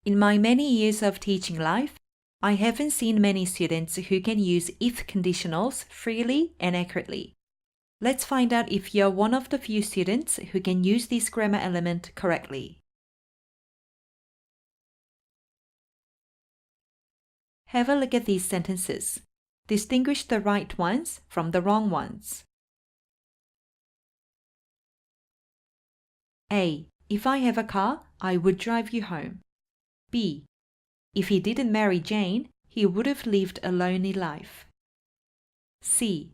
In my many years of teaching life, I haven't seen many students who can use if conditionals freely and accurately. Let's find out if you're one of the few students who can use this grammar element correctly. Have a look at these sentences. Distinguish the right ones from the wrong ones. A. If I have a car, I would drive you home. B. If he didn't marry Jane, he would have lived a lonely life. C.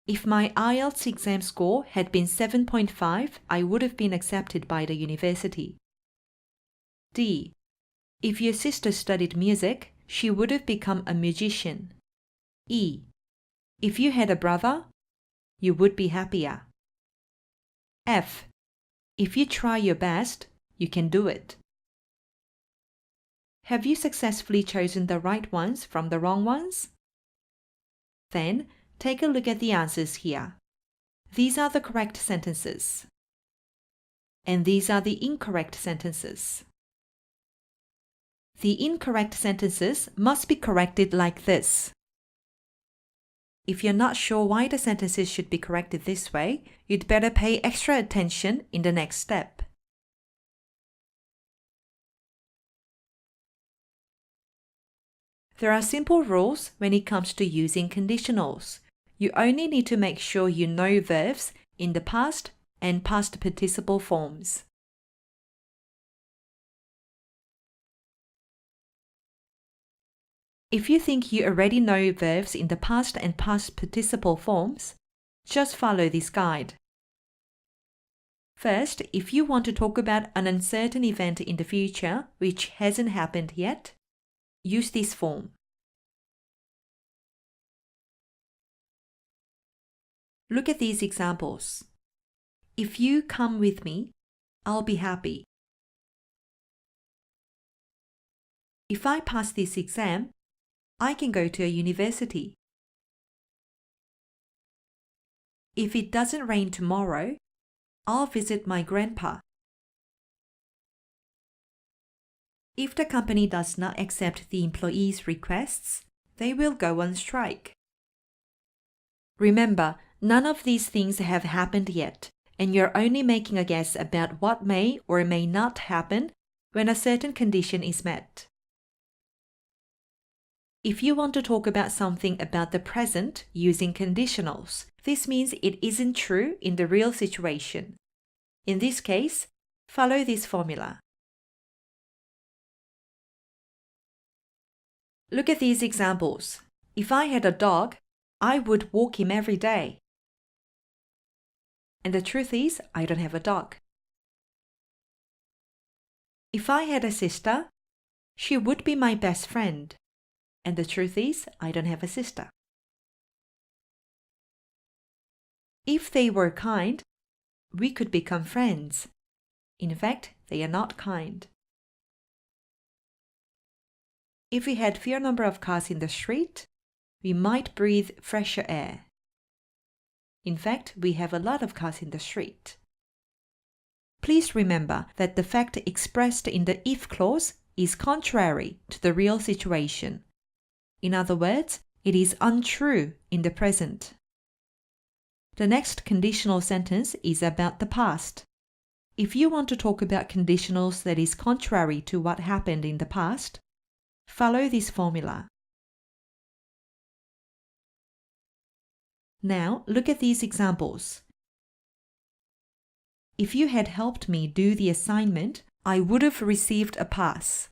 If my IELTS exam score had been 7.5, I would have been accepted by the university. D. If your sister studied music, she would have become a musician. E. If you had a brother, you would be happier. F. If you try your best, you can do it. Have you successfully chosen the right ones from the wrong ones? Then, take a look at the answers here. These are the correct sentences. And these are the incorrect sentences. The incorrect sentences must be corrected like this. If you're not sure why the sentences should be corrected this way, you'd better pay extra attention in the next step. There are simple rules when it comes to using conditionals. You only need to make sure you know verbs in the past and past participle forms. If you think you already know verbs in the past and past participle forms, just follow this guide. First, if you want to talk about an uncertain event in the future which hasn't happened yet, use this form. Look at these examples. If you come with me, I'll be happy. If I pass this exam, I can go to a university. If it doesn't rain tomorrow, I'll visit my grandpa. If the company does not accept the employees' requests, they will go on strike. Remember, none of these things have happened yet, and you're only making a guess about what may or may not happen when a certain condition is met. If you want to talk about something about the present using conditionals, this means it isn't true in the real situation. In this case, follow this formula. Look at these examples. If I had a dog, I would walk him every day. And the truth is, I don't have a dog. If I had a sister, she would be my best friend. And the truth is, I don't have a sister. If they were kind, we could become friends. In fact, they are not kind. If we had fewer number of cars in the street, we might breathe fresher air. In fact, we have a lot of cars in the street. Please remember that the fact expressed in the if clause is contrary to the real situation. In other words, it is untrue in the present. The next conditional sentence is about the past. If you want to talk about conditionals that is contrary to what happened in the past, follow this formula. Now, look at these examples. If you had helped me do the assignment, I would have received a pass.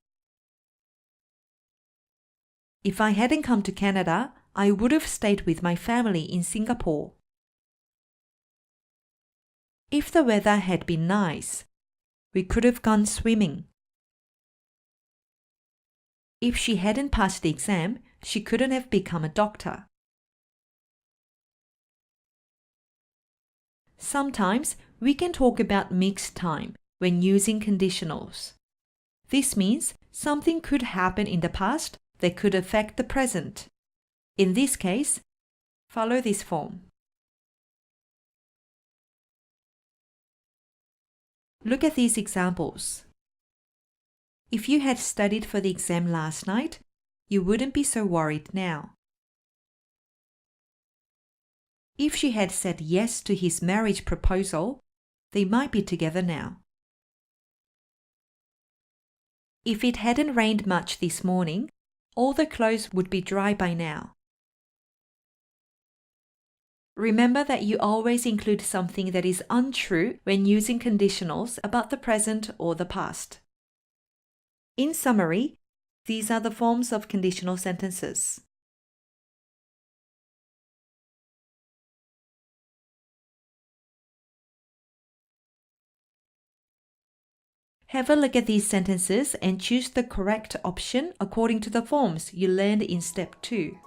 If I hadn't come to Canada, I would have stayed with my family in Singapore. If the weather had been nice, we could have gone swimming. If she hadn't passed the exam, she couldn't have become a doctor. Sometimes we can talk about mixed time when using conditionals. This means something could happen in the past that could affect the present. In this case, follow this form. Look at these examples. If you had studied for the exam last night, you wouldn't be so worried now. If she had said yes to his marriage proposal, they might be together now. If it hadn't rained much this morning, all the clothes would be dry by now. Remember that you always include something that is untrue when using conditionals about the present or the past. In summary, these are the forms of conditional sentences. Have a look at these sentences and choose the correct option according to the forms you learned in Step 2.